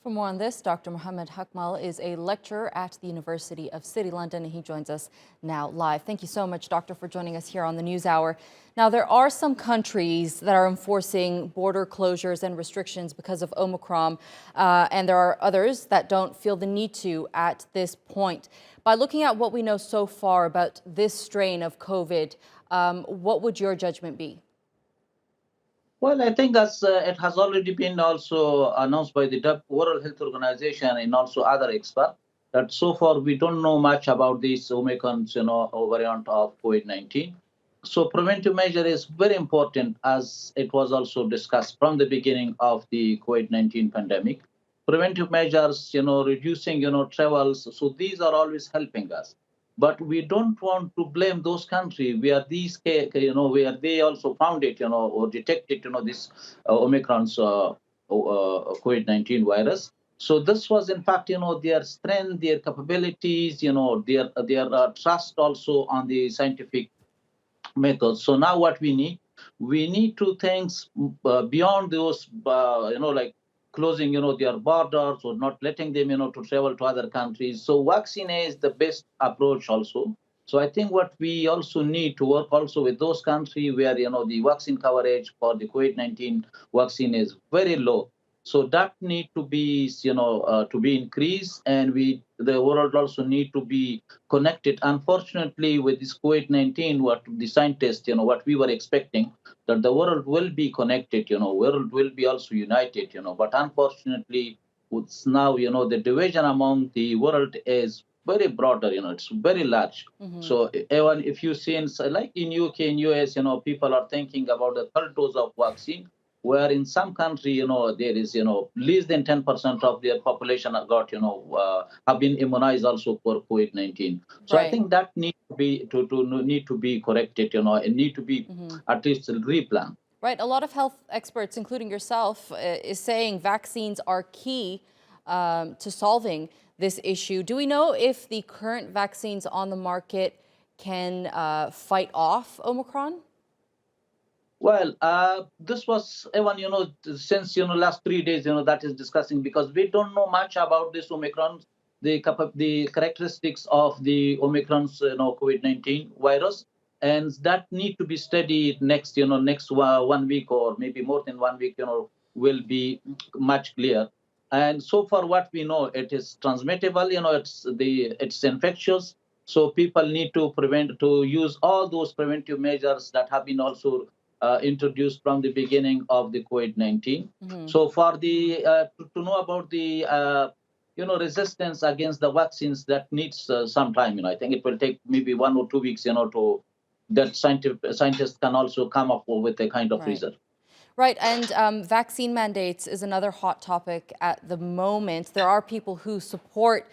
For more on this, Dr. Mohammad Haqmal is a lecturer at the University of City London, and he joins us now live. Thank you so much, Doctor, for joining us here on the News Hour. Now, there are some countries that are enforcing border closures and restrictions because of Omicron, and there are others that don't feel the need to at this point. By looking at what we know so far about this strain of COVID, what would your judgment be? Well, I think as it has already been also announced by the World Health Organization and also other experts that so far we don't know much about this Omicron, variant of COVID-19. So preventive measure is very important, as it was also discussed from the beginning of the COVID-19 pandemic. Preventive measures, reducing, travels. So these are always helping us. But we don't want to blame those countries where where they also found it, or detected, this Omicron's COVID-19 virus. So this was, in fact, their strength, their capabilities, their trust also on the scientific methods. So now what we need to think beyond those, like closing, their borders or not letting them, to travel to other countries. So vaccine is the best approach also. So I think what we also need to work also with those countries where, the vaccine coverage for the COVID-19 vaccine is very low. So that need to be increased, and the world also need to be connected. Unfortunately, with this COVID-19, what the scientists, what we were expecting, that the world will be connected, world will be also united, but unfortunately, it's now, the division among the world is very broader, it's very large. So even if you see like in UK, in US, people are thinking about the third dose of vaccine, where in some country, there is, less than 10% of their population have got, have been immunized also for COVID-19. So I Right. think that need to be need to be corrected, and need to be at least replanned. Right. A lot of health experts, including yourself, is saying vaccines are key to solving this issue. Do we know if the current vaccines on the market can fight off Omicron? Well, this was even, since, last 3 days, that is discussing, because we don't know much about this Omicron, the characteristics of the Omicron's, COVID-19 virus, and that need to be studied next, next 1 week or maybe more than 1 week, will be much clear. And so far, what we know, it is transmittable, it's infectious. So people need to use all those preventive measures that have been also introduced from the beginning of the COVID-19. So for the to know about the resistance against the vaccines, that needs some time. I think it will take maybe 1 or 2 weeks, to that scientists can also come up with a kind of Right. result. Right, and vaccine mandates is another hot topic at the moment. There are people who support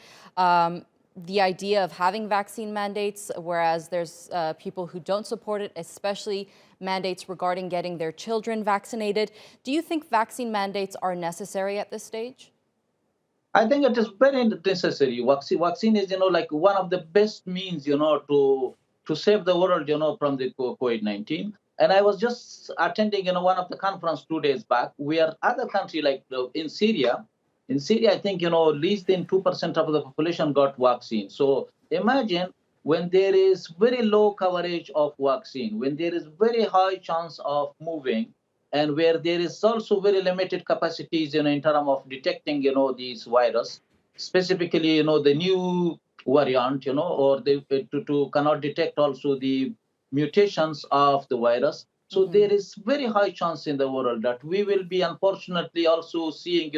the idea of having vaccine mandates, whereas there's people who don't support it, especially mandates regarding getting their children vaccinated. Do you think vaccine mandates are necessary at this stage? I think it is very necessary. Vaccine is, like one of the best means, to save the world, from the COVID-19. And I was just attending, one of the conference 2 days back, where other country like in Syria, I think, less than 2% of the population got vaccine. So imagine when there is very low coverage of vaccine, when there is very high chance of moving, and where there is also very limited capacities, in terms of detecting, these virus, specifically, the new variant, or to cannot detect also the mutations of the virus. So there is very high chance in the world that we will be unfortunately also seeing,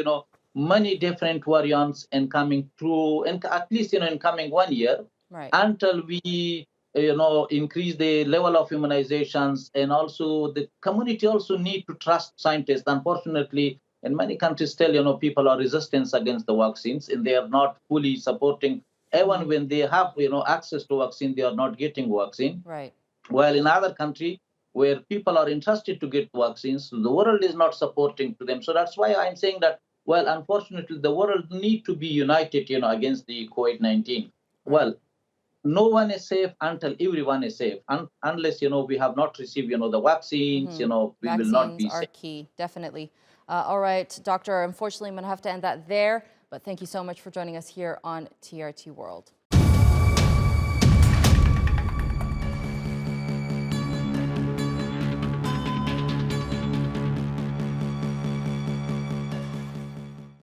many different variants and coming through, and at least, in coming 1 year, Right. until we increase the level of immunizations. And also the community also need to trust scientists. Unfortunately, in many countries still, people are resistant against the vaccines, and they are not fully supporting. Even when they have, access to vaccine, they are not getting vaccine. Right. While in other country where people are interested to get vaccines, the world is not supporting to them. So that's why I'm saying that, well, unfortunately, the world need to be united, against the COVID-19. Right. Well, no one is safe until everyone is safe. Unless, we have not received, the vaccines, we will not Vaccines be are safe. key, definitely. All right, Doctor, unfortunately, I'm going to have to end that there. But thank you so much for joining us here on TRT World.